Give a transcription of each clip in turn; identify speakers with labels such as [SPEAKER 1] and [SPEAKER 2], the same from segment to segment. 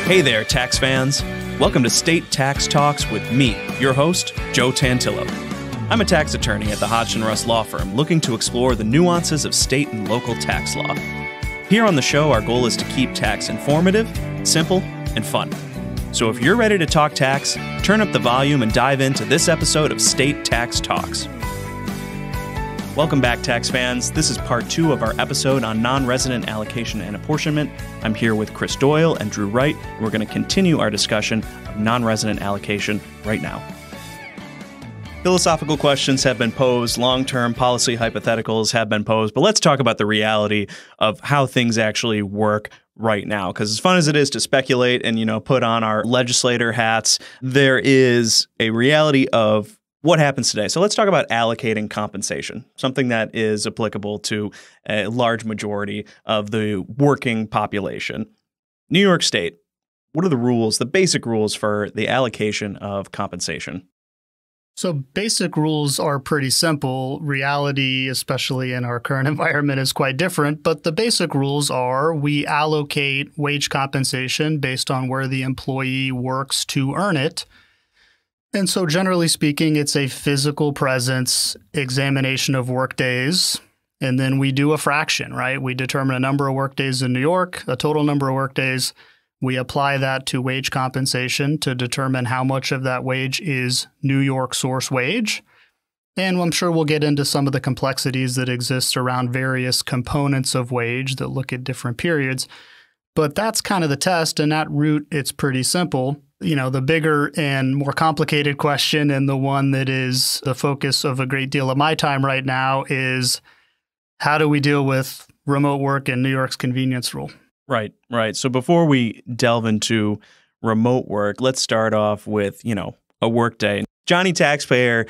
[SPEAKER 1] Hey there, tax fans. Welcome to State Tax Talks with me, your host, Joe Tantillo. I'm a tax attorney at the Hodgson Russ Law Firm looking to explore the nuances of state and local tax law. Here on the show, our goal is to keep tax informative, simple, and fun. So if you're ready to talk tax, turn up the volume and dive into this episode of State Tax Talks. Welcome back, tax fans. This is part 2 of our episode on non-resident allocation and apportionment. I'm here with Chris Doyle and Drew Wright, and we're going to continue our discussion of non-resident allocation right now. Philosophical questions have been posed, long-term policy hypotheticals have been posed, but let's talk about the reality of how things actually work right now. Because as fun as it is to speculate and, put on our legislator hats, there is a reality of what happens today. So let's talk about allocating compensation, something that is applicable to a large majority of the working population. New York State, what are the rules, the basic rules for the allocation of compensation?
[SPEAKER 2] So basic rules are pretty simple. Reality, especially in our current environment, is quite different. But the basic rules are we allocate wage compensation based on where the employee works to earn it. And so generally speaking, it's a physical presence examination of work days. And then we do a fraction, right? We determine a number of work days in New York, a total number of work days. We apply that to wage compensation to determine how much of that wage is New York source wage. And I'm sure we'll get into some of the complexities that exist around various components of wage that look at different periods. But that's kind of the test. And at root, it's pretty simple. The bigger and more complicated question, and the one that is the focus of a great deal of my time right now, is how do we deal with remote work and New York's convenience rule?
[SPEAKER 1] Right. So before we delve into remote work, let's start off with, a work day. Johnny taxpayer,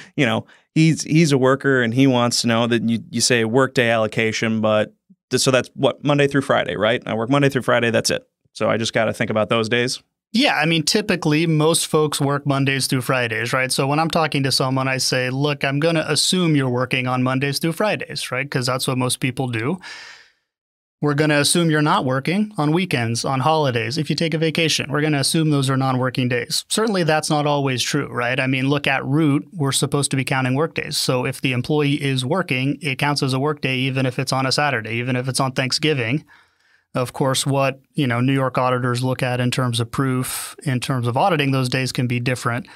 [SPEAKER 1] he's a worker and he wants to know that you say workday allocation, but so that's what, Monday through Friday, right? I work Monday through Friday, that's it. So I just got to think about those days.
[SPEAKER 2] Yeah, typically most folks work Mondays through Fridays, right? So when I'm talking to someone, I say, look, I'm going to assume you're working on Mondays through Fridays, right? Because that's what most people do. We're going to assume you're not working on weekends, on holidays. If you take a vacation, we're going to assume those are non-working days. Certainly, that's not always true, right? Look at root, we're supposed to be counting work days. So if the employee is working, it counts as a work day, even if it's on a Saturday, even if it's on Thanksgiving. Of course, what New York auditors look at in terms of proof, in terms of auditing those days can be different.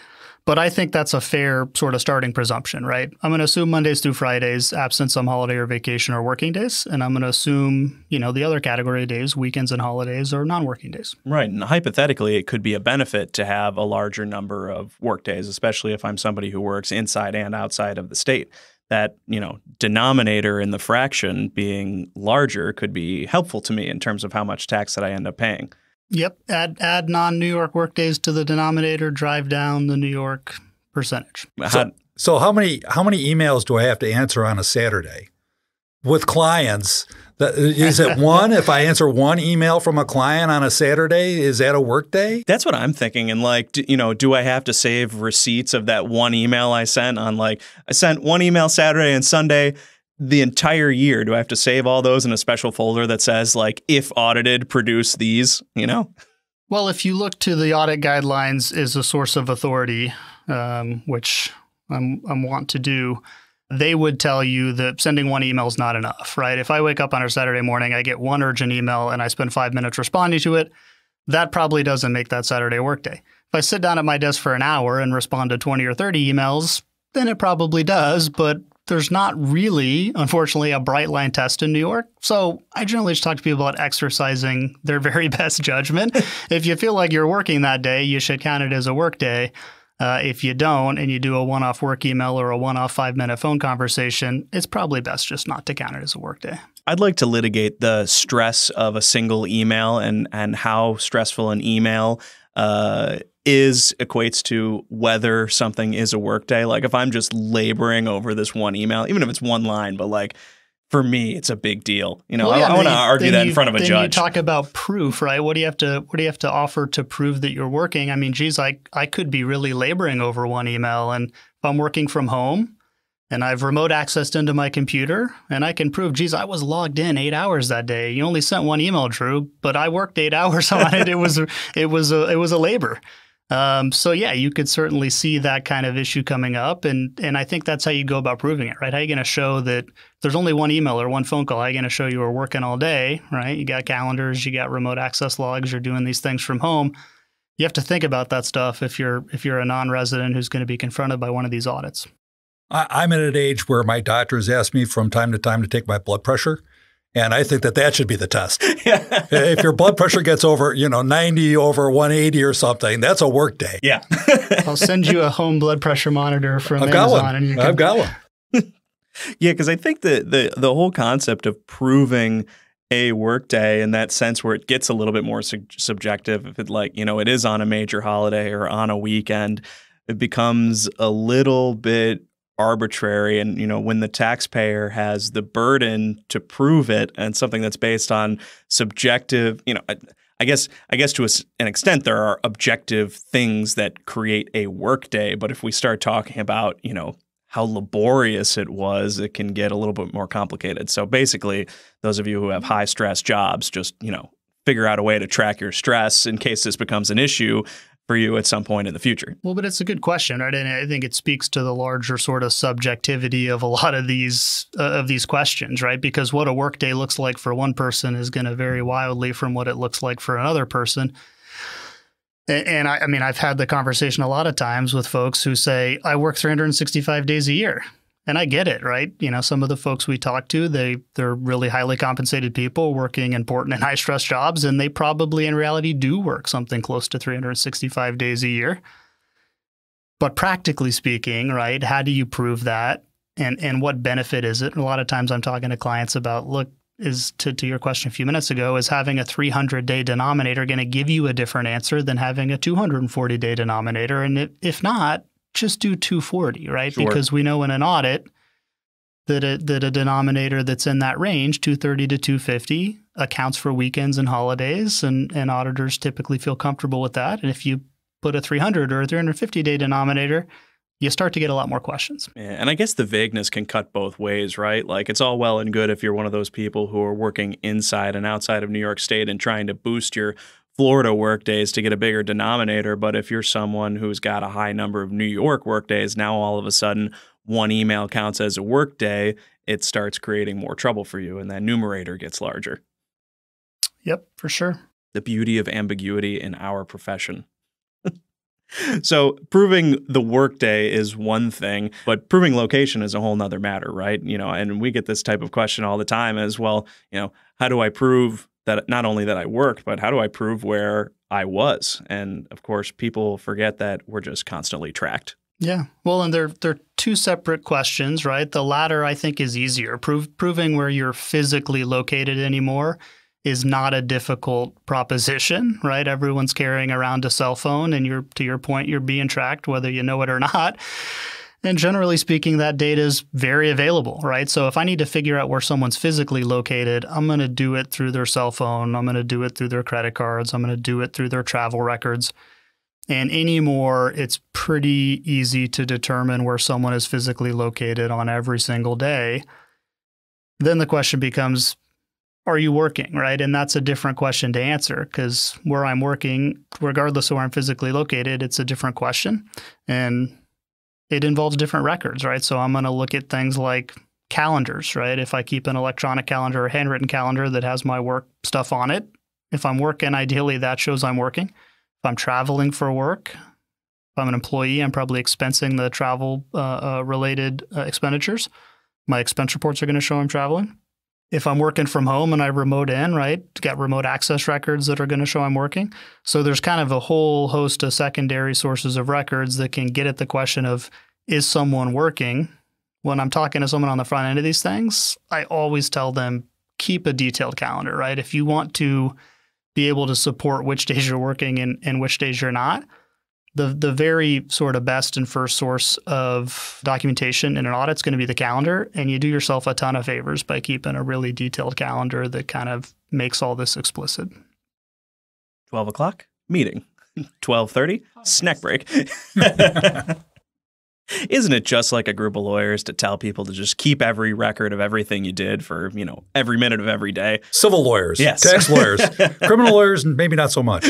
[SPEAKER 2] But I think that's a fair sort of starting presumption, right? I'm going to assume Mondays through Fridays, absent some holiday or vacation, are working days. And I'm going to assume, the other category of days, weekends and holidays, are non-working days. Right.
[SPEAKER 1] And hypothetically, it could be a benefit to have a larger number of work days, especially if I'm somebody who works inside and outside of the state. That, denominator in the fraction being larger could be helpful to me in terms of how much tax that I end up paying.
[SPEAKER 2] Yep. Add non-New York workdays to the denominator, drive down the New York percentage.
[SPEAKER 3] So how many emails do I have to answer on a Saturday with clients? Is it one? If I answer one email from a client on a Saturday, is that a workday?
[SPEAKER 1] That's what I'm thinking. And do I have to save receipts of that one email I sent on I sent one email Saturday and Sunday the entire year? Do I have to save all those in a special folder that says if audited, produce these,
[SPEAKER 2] Well, if you look to the audit guidelines as a source of authority, which I'm want to do, they would tell you that sending one email is not enough, right? If I wake up on a Saturday morning, I get one urgent email and I spend 5 minutes responding to it, that probably doesn't make that Saturday a workday. If I sit down at my desk for an hour and respond to 20 or 30 emails, then it probably does, but there's not really, unfortunately, a bright line test in New York. So I generally just talk to people about exercising their very best judgment. If you feel like you're working that day, you should count it as a work day. If you don't, and you do a one-off work email or a one-off 5-minute phone conversation, it's probably best just not to count it as a work day.
[SPEAKER 1] I'd like to litigate the stress of a single email and how stressful an email equates to whether something is a work day. If I'm just laboring over this one email, even if it's one line, but for me, it's a big deal. I want to argue that in front of a judge.
[SPEAKER 2] Then you talk about proof, right? What do you have to offer to prove that you're working? I could be really laboring over one email, and if I'm working from home, and I've remote accessed into my computer, and I can prove, geez, I was logged in 8 hours that day. You only sent one email, Drew, but I worked 8 hours on it. It was a labor. So yeah, you could certainly see that kind of issue coming up, and I think that's how you go about proving it, right? How are you going to show that there's only one email or one phone call? How are you going to show you were working all day, right? You got calendars, you got remote access logs, you're doing these things from home. You have to think about that stuff if you're a non-resident who's going to be confronted by one of these audits.
[SPEAKER 3] I'm at an age where my doctors ask me from time to time to take my blood pressure. And I think that should be the test. If your blood pressure gets over, 90 over 180 or something, that's a work day.
[SPEAKER 1] Yeah.
[SPEAKER 2] I'll send you a home blood pressure monitor from
[SPEAKER 3] I've
[SPEAKER 2] Amazon.
[SPEAKER 3] Got one.
[SPEAKER 2] And
[SPEAKER 3] I've got one.
[SPEAKER 1] Yeah, because I think the whole concept of proving a work day in that sense where it gets a little bit more subjective, if it is on a major holiday or on a weekend, it becomes a little bit arbitrary. And, when the taxpayer has the burden to prove it and something that's based on subjective, I guess to an extent there are objective things that create a work day. But if we start talking about, how laborious it was, it can get a little bit more complicated. So basically, those of you who have high stress jobs, just, figure out a way to track your stress in case this becomes an issue for you at some point in the future.
[SPEAKER 2] Well, but it's a good question, right? And I think it speaks to the larger sort of subjectivity of a lot of these questions, right? Because what a workday looks like for one person is going to vary wildly from what it looks like for another person. And I mean, I've had the conversation a lot of times with folks who say, I work 365 days a year. And I get it, right? Some of the folks we talk to, they're really highly compensated people working important and high-stress jobs, and they probably in reality do work something close to 365 days a year. But practically speaking, right, how do you prove that? And what benefit is it? And a lot of times I'm talking to clients about, look, to your question a few minutes ago, is having a 300-day denominator going to give you a different answer than having a 240-day denominator? And if not, just do 240, right? Sure. Because we know in an audit that a denominator that's in that range, 230 to 250, accounts for weekends and holidays, and auditors typically feel comfortable with that. And if you put a 300 or a 350-day denominator, you start to get a lot more questions.
[SPEAKER 1] Yeah, and I guess the vagueness can cut both ways, right? Like, it's all well and good if you're one of those people who are working inside and outside of New York State and trying to boost your Florida workdays to get a bigger denominator. But if you're someone who's got a high number of New York workdays, now all of a sudden one email counts as a workday, it starts creating more trouble for you, and that numerator gets larger.
[SPEAKER 2] Yep, for sure.
[SPEAKER 1] The beauty of ambiguity in our profession. So proving the workday is one thing, but proving location is a whole nother matter, right? And we get this type of question all the time as well. How do I prove that not only that I worked, but how do I prove where I was? And of course, people forget that we're just constantly tracked.
[SPEAKER 2] Yeah. Well, and they're two separate questions, right? The latter, I think, is easier. Proving where you're physically located anymore is not a difficult proposition, right? Everyone's carrying around a cell phone, and to your point, you're being tracked whether you know it or not. And generally speaking, that data is very available, right? So if I need to figure out where someone's physically located, I'm going to do it through their cell phone. I'm going to do it through their credit cards. I'm going to do it through their travel records. And anymore, it's pretty easy to determine where someone is physically located on every single day. Then the question becomes, are you working, right? And that's a different question to answer, because where I'm working, regardless of where I'm physically located, it's a different question. And it involves different records, right? So I'm going to look at things like calendars, right? If I keep an electronic calendar or handwritten calendar that has my work stuff on it, if I'm working, ideally that shows I'm working. If I'm traveling for work, if I'm an employee, I'm probably expensing the travel related expenditures. My expense reports are going to show I'm traveling. If I'm working from home and I remote in, right, got remote access records that are going to show I'm working. So there's kind of a whole host of secondary sources of records that can get at the question of, is someone working? When I'm talking to someone on the front end of these things, I always tell them, keep a detailed calendar, right? If you want to be able to support which days you're working and which days you're not, the very sort of best and first source of documentation in an audit is going to be the calendar. And you do yourself a ton of favors by keeping a really detailed calendar that kind of makes all this explicit.
[SPEAKER 1] 12 o'clock, meeting. 12:30, snack break. Isn't it just like a group of lawyers to tell people to just keep every record of everything you did for, every minute of every day?
[SPEAKER 3] Civil lawyers,
[SPEAKER 1] yes.
[SPEAKER 3] Tax lawyers, criminal lawyers, maybe not so much.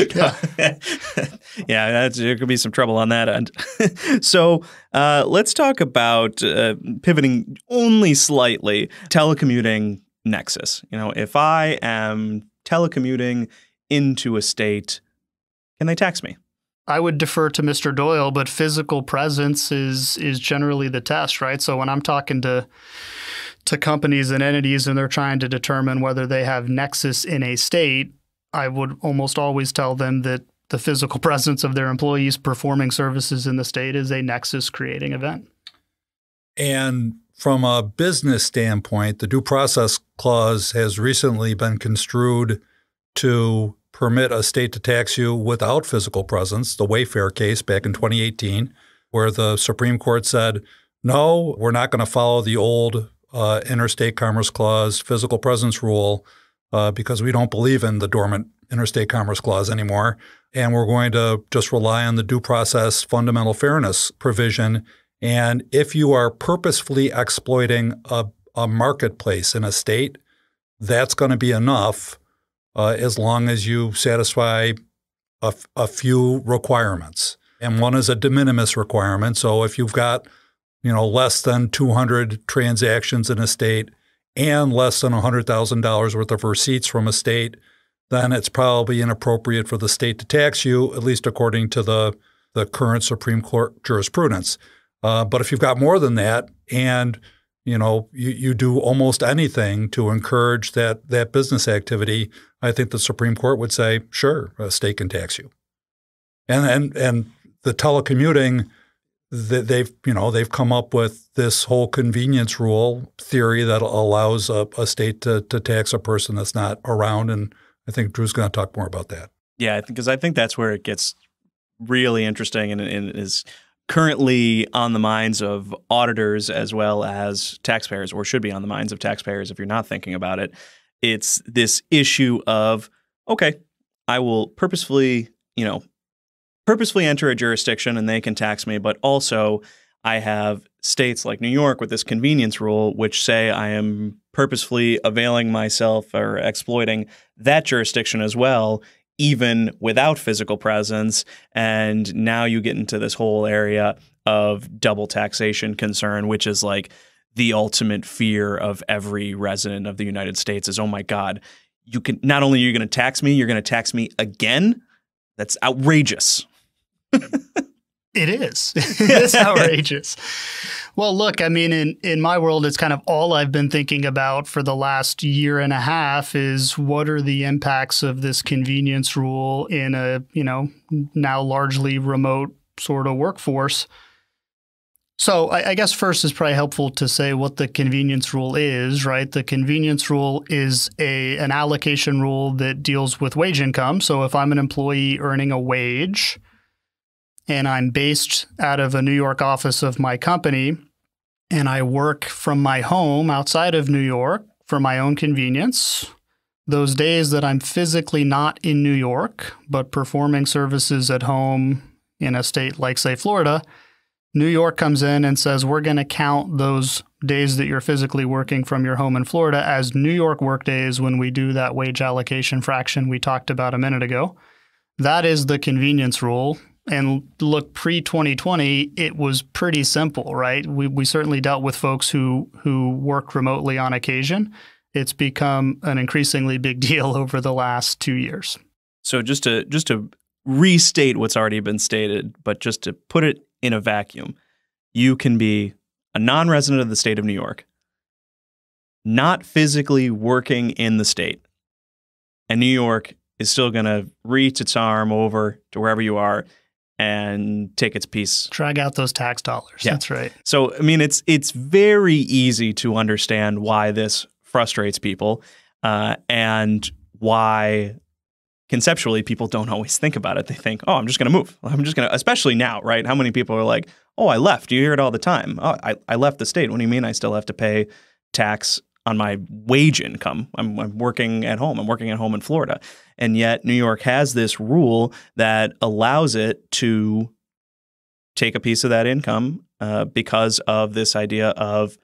[SPEAKER 1] Yeah, there could be some trouble on that end. So let's talk about pivoting only slightly, telecommuting nexus. If I am telecommuting into a state, can they tax me?
[SPEAKER 2] I would defer to Mr. Doyle, but physical presence is generally the test, right? So when I'm talking to companies and entities and they're trying to determine whether they have nexus in a state, I would almost always tell them that the physical presence of their employees performing services in the state is a nexus creating event.
[SPEAKER 3] And from a business standpoint, the Due Process Clause has recently been construed to permit a state to tax you without physical presence, the Wayfair case back in 2018, where the Supreme Court said, no, we're not going to follow the old Interstate Commerce Clause physical presence rule because we don't believe in the dormant Interstate Commerce Clause anymore. And we're going to just rely on the due process fundamental fairness provision. And if you are purposefully exploiting a marketplace in a state, that's going to be enough as long as you satisfy a few requirements. And one is a de minimis requirement. So if you've got less than 200 transactions in a state and less than $100,000 worth of receipts from a state, then it's probably inappropriate for the state to tax you, at least according to the current Supreme Court jurisprudence. But if you've got more than that and you do almost anything to encourage that business activity, I think the Supreme Court would say, sure, a state can tax you. And the telecommuting, they've come up with this whole convenience rule theory that allows a state to tax a person that's not around. And I think Drew's going to talk more about that.
[SPEAKER 1] Yeah, because I think that's where it gets really interesting and is currently on the minds of auditors as well as taxpayers, or should be on the minds of taxpayers if you're not thinking about it. It's this issue of, okay, I will purposefully enter a jurisdiction and they can tax me, but also I have states like New York with this convenience rule, which say I am purposefully availing myself or exploiting that jurisdiction as well, even without physical presence. And now you get into this whole area of double taxation concern, which is like the ultimate fear of every resident of the United States is, oh my God, not only are you going to tax me, you're going to tax me again? That's outrageous.
[SPEAKER 2] It is. It's outrageous. Well, look, I mean, in my world, it's kind of all I've been thinking about for the last year and a half is what are the impacts of this convenience rule in a, now largely remote sort of workforce. So I guess first is probably helpful to say what the convenience rule is, right? The convenience rule is an allocation rule that deals with wage income. So if I'm an employee earning a wage and I'm based out of a New York office of my company, and I work from my home outside of New York for my own convenience, those days that I'm physically not in New York, but performing services at home in a state like, say, Florida, New York comes in and says, we're going to count those days that you're physically working from your home in Florida as New York work days when we do that wage allocation fraction we talked about a minute ago. That is the convenience rule. And look, pre-2020, it was pretty simple, right? We certainly dealt with folks who work remotely on occasion. It's become an increasingly big deal over the last 2 years.
[SPEAKER 1] So just to restate what's already been stated, but just to put it in a vacuum, you can be a non-resident of the state of New York, not physically working in the state, and New York is still going to reach its arm over to wherever you are and take its piece.
[SPEAKER 2] Drag out those tax dollars.
[SPEAKER 1] Yeah.
[SPEAKER 2] That's right.
[SPEAKER 1] So, I mean, it's very easy to understand why this frustrates people and why conceptually people don't always think about it. They think, oh, I'm just going to move. I'm just going to, especially now, right? How many people are like, oh, I left. You hear it all the time. Oh, I left the state. What do you mean I still have to pay tax on my wage income? I'm working at home. I'm working at home in Florida. And yet New York has this rule that allows it to take a piece of that income because of this idea of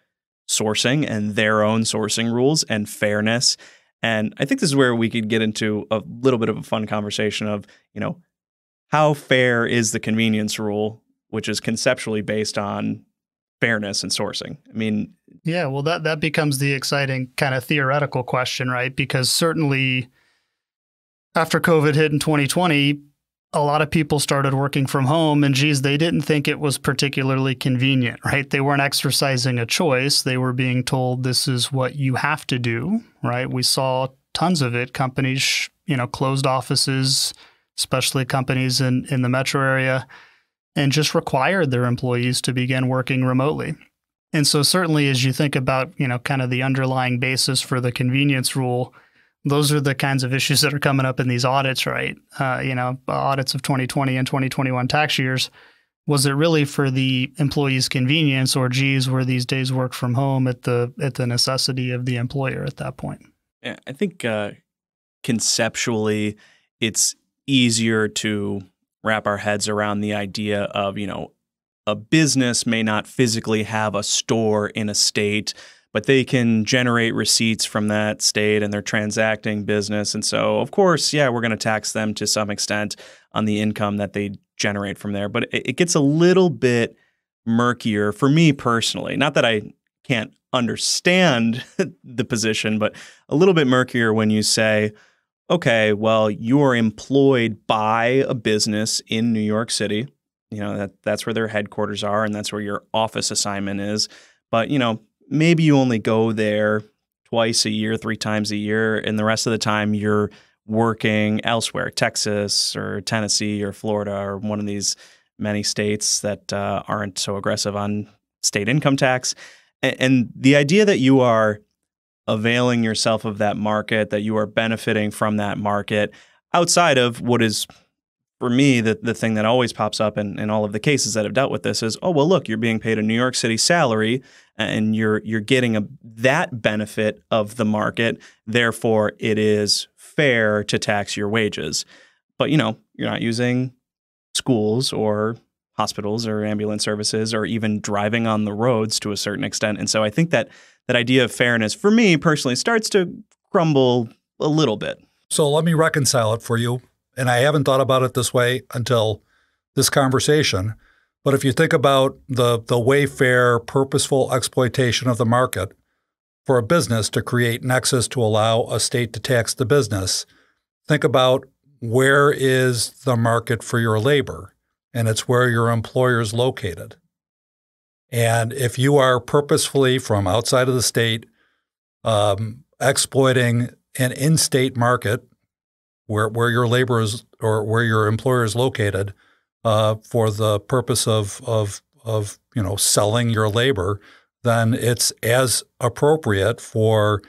[SPEAKER 1] sourcing and their own sourcing rules and fairness. And I think this is where we could get into a little bit of a fun conversation of, how fair is the convenience rule, which is conceptually based on fairness and sourcing? I mean,
[SPEAKER 2] yeah, well, that becomes the exciting kind of theoretical question, right? Because certainly after COVID hit in 2020, a lot of people started working from home, and geez, they didn't think it was particularly convenient, right? They weren't exercising a choice. They were being told this is what you have to do, right? We saw tons of it. Companies, closed offices, especially companies in the metro area, and just required their employees to begin working remotely. And so certainly as you think about, kind of the underlying basis for the convenience rule, those are the kinds of issues that are coming up in these audits, right? Audits of 2020 and 2021 tax years. Was it really for the employee's convenience, or geez, were these days work from home at the necessity of the employer at that point?
[SPEAKER 1] Yeah, I think conceptually it's easier to wrap our heads around the idea of, a business may not physically have a store in a state, but they can generate receipts from that state and they're transacting business. And so, of course, yeah, we're going to tax them to some extent on the income that they generate from there. But it gets a little bit murkier for me personally. Not that I can't understand the position, but a little bit murkier when you say, okay, well, you're employed by a business in New York City. That's where their headquarters are, and that's where your office assignment is. But, maybe you only go there twice a year, 3 times a year, and the rest of the time you're working elsewhere, Texas or Tennessee or Florida or one of these many states that aren't so aggressive on state income tax. And the idea that you are availing yourself of that market, that you are benefiting from that market outside of what is, for me, the thing that always pops up in all of the cases that have dealt with this is, oh, well, look, you're being paid a New York City salary and you're getting that benefit of the market. Therefore, it is fair to tax your wages. But, you're not using schools or hospitals or ambulance services or even driving on the roads to a certain extent. And so I think that idea of fairness, for me personally, starts to crumble a little bit.
[SPEAKER 3] So let me reconcile it for you. And I haven't thought about it this way until this conversation. But if you think about the Wayfair purposeful exploitation of the market for a business to create nexus to allow a state to tax the business, think about where is the market for your labor, and it's where your employer is located. And if you are purposefully from outside of the state exploiting an in-state market where your labor is or where your employer is located for the purpose of selling your labor, then it's as appropriate for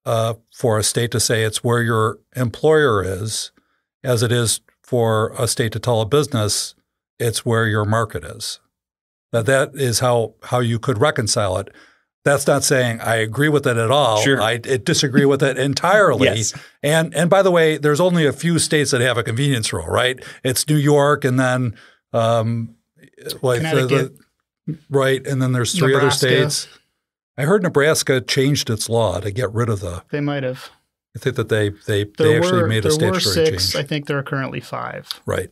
[SPEAKER 3] a state to say it's where your employer is as it is for a state to tell a business it's where your market is. That is how you could reconcile it. That's not saying I agree with it at all.
[SPEAKER 1] Sure.
[SPEAKER 3] I disagree with it entirely.
[SPEAKER 1] Yes.
[SPEAKER 3] And by the way, there's only a few states that have a convenience rule, right? It's New York, and then
[SPEAKER 2] Connecticut,
[SPEAKER 3] right, and then there's 3
[SPEAKER 2] Nebraska.
[SPEAKER 3] other states. I heard Nebraska changed its law to get rid of the.
[SPEAKER 2] They might have.
[SPEAKER 3] I think that they actually made a statutory
[SPEAKER 2] There were 6.
[SPEAKER 3] change.
[SPEAKER 2] I think there are currently 5.
[SPEAKER 3] Right.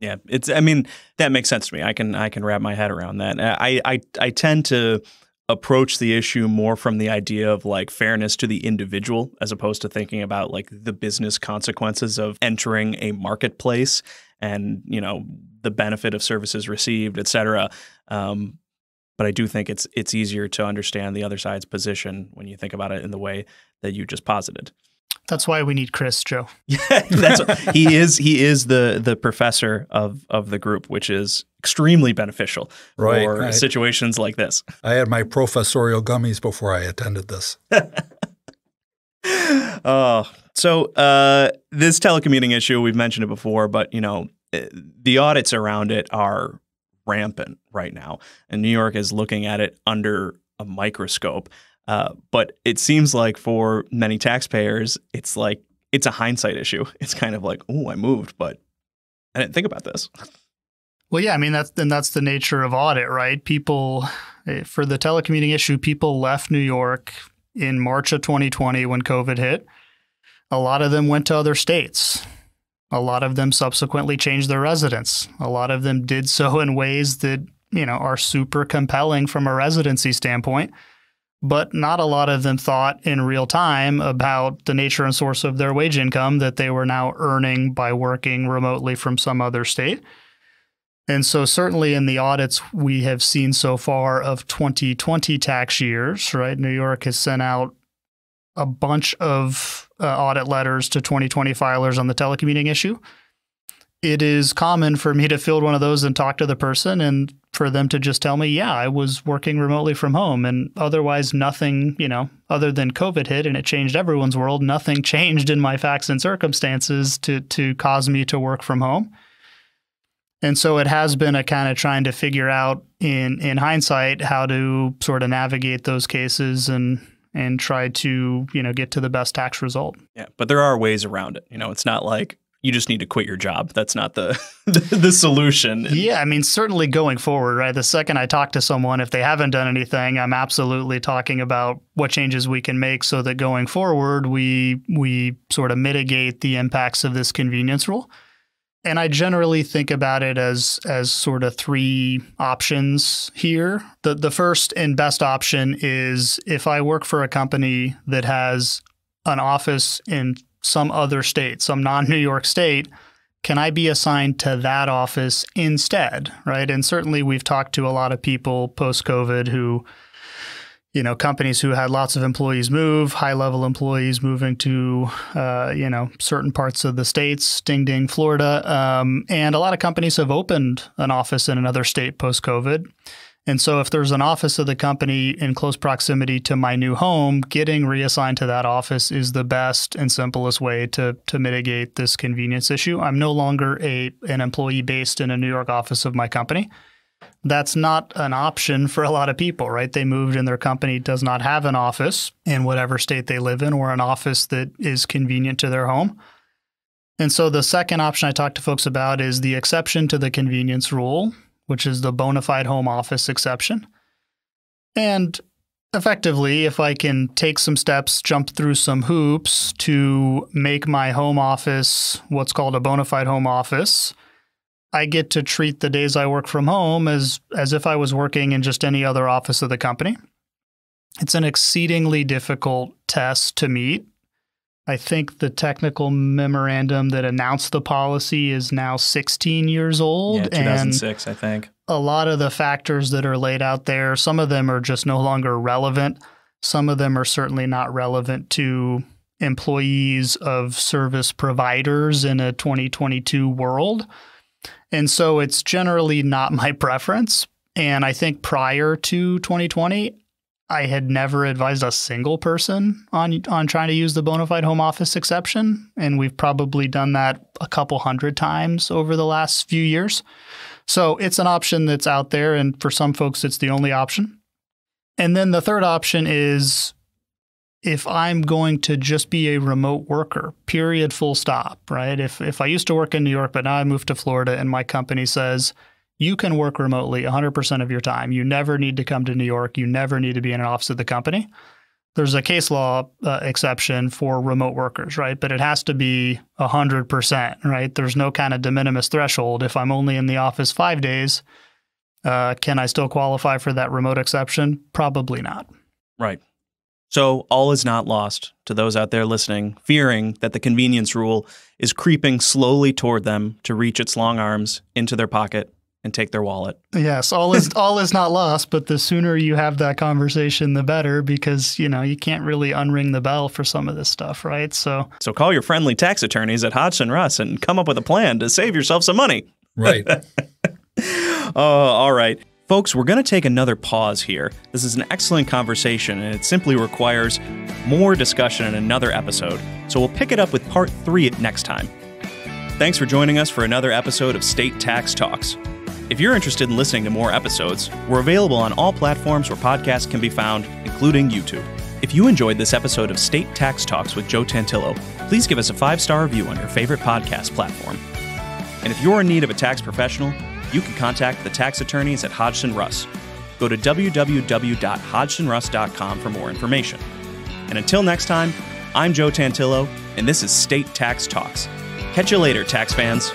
[SPEAKER 1] Yeah, that makes sense to me. I can wrap my head around that. I tend to approach the issue more from the idea of like fairness to the individual as opposed to thinking about like the business consequences of entering a marketplace and, the benefit of services received, et cetera. But I do think it's easier to understand the other side's position when you think about it in the way that you just posited.
[SPEAKER 2] That's why we need Chris, Joe.
[SPEAKER 1] He is the professor of the group, which is extremely beneficial for situations like this.
[SPEAKER 3] I had my professorial gummies before I attended this.
[SPEAKER 1] So this telecommuting issue, we've mentioned it before, but the audits around it are rampant right now, and New York is looking at it under a microscope. But it seems like for many taxpayers, it's a hindsight issue. It's kind of like, oh, I moved, but I didn't think about this.
[SPEAKER 2] Well, yeah, I mean, that's the nature of audit, right? People, for the telecommuting issue, people left New York in March of 2020 when COVID hit. A lot of them went to other states. A lot of them subsequently changed their residence. A lot of them did so in ways that, are super compelling from a residency standpoint. But not a lot of them thought in real time about the nature and source of their wage income that they were now earning by working remotely from some other state. And so certainly in the audits we have seen so far of 2020 tax years, right? New York has sent out a bunch of audit letters to 2020 filers on the telecommuting issue. It is common for me to field one of those and talk to the person and for them to just tell me, yeah, I was working remotely from home, and otherwise nothing, other than COVID hit and it changed everyone's world, nothing changed in my facts and circumstances to cause me to work from home. And so it has been a kind of trying to figure out in hindsight how to sort of navigate those cases and try to, get to the best tax result.
[SPEAKER 1] Yeah, but there are ways around it. It's not like you just need to quit your job. That's not the the solution.
[SPEAKER 2] Yeah, I mean, certainly going forward, right? The second I talk to someone, if they haven't done anything, I'm absolutely talking about what changes we can make so that going forward, we sort of mitigate the impacts of this convenience rule. And I generally think about it as sort of three options here. The first and best option is if I work for a company that has an office in some other state, some non-New York state, can I be assigned to that office instead, right? And certainly we've talked to a lot of people post-COVID who, companies who had lots of employees move, high-level employees moving to, certain parts of the states, ding, Florida. And a lot of companies have opened an office in another state post-COVID. And so if there's an office of the company in close proximity to my new home, getting reassigned to that office is the best and simplest way to mitigate this convenience issue. I'm no longer an employee based in a New York office of my company. That's not an option for a lot of people, right? They moved and their company does not have an office in whatever state they live in or an office that is convenient to their home. And so the second option I talk to folks about is the exception to the convenience rule, which is the bona fide home office exception. And effectively, if I can take some steps, jump through some hoops to make my home office what's called a bona fide home office, I get to treat the days I work from home as if I was working in just any other office of the company. It's an exceedingly difficult test to meet. I think the technical memorandum that announced the policy is now 16 years old.
[SPEAKER 1] Yeah, 2006, I think.
[SPEAKER 2] A lot of the factors that are laid out there, some of them are just no longer relevant. Some of them are certainly not relevant to employees of service providers in a 2022 world. And so it's generally not my preference. And I think prior to 2020, I had never advised a single person on trying to use the bona fide home office exception. And we've probably done that a couple hundred times over the last few years. So it's an option that's out there. And for some folks, it's the only option. And then the third option is if I'm going to just be a remote worker, period, full stop, right? If I used to work in New York, but now I moved to Florida and my company says, you can work remotely 100% of your time. You never need to come to New York. You never need to be in an office of the company. There's a case law exception for remote workers, right? But it has to be 100%, right? There's no kind of de minimis threshold. If I'm only in the office 5 days, can I still qualify for that remote exception? Probably not.
[SPEAKER 1] Right. So all is not lost to those out there listening, fearing that the convenience rule is creeping slowly toward them to reach its long arms into their pocket and take their wallet.
[SPEAKER 2] Yes, all is not lost, but the sooner you have that conversation, the better, because, you can't really unring the bell for some of this stuff, right? So
[SPEAKER 1] call your friendly tax attorneys at Hodgson Russ and come up with a plan to save yourself some money.
[SPEAKER 3] Right.
[SPEAKER 1] All right. Folks, we're going to take another pause here. This is an excellent conversation, and it simply requires more discussion in another episode. So we'll pick it up with part 3 next time. Thanks for joining us for another episode of State Tax Talks. If you're interested in listening to more episodes, we're available on all platforms where podcasts can be found, including YouTube. If you enjoyed this episode of State Tax Talks with Joe Tantillo, please give us a 5-star review on your favorite podcast platform. And if you're in need of a tax professional, you can contact the tax attorneys at Hodgson Russ. Go to www.hodgsonruss.com for more information. And until next time, I'm Joe Tantillo, and this is State Tax Talks. Catch you later, tax fans.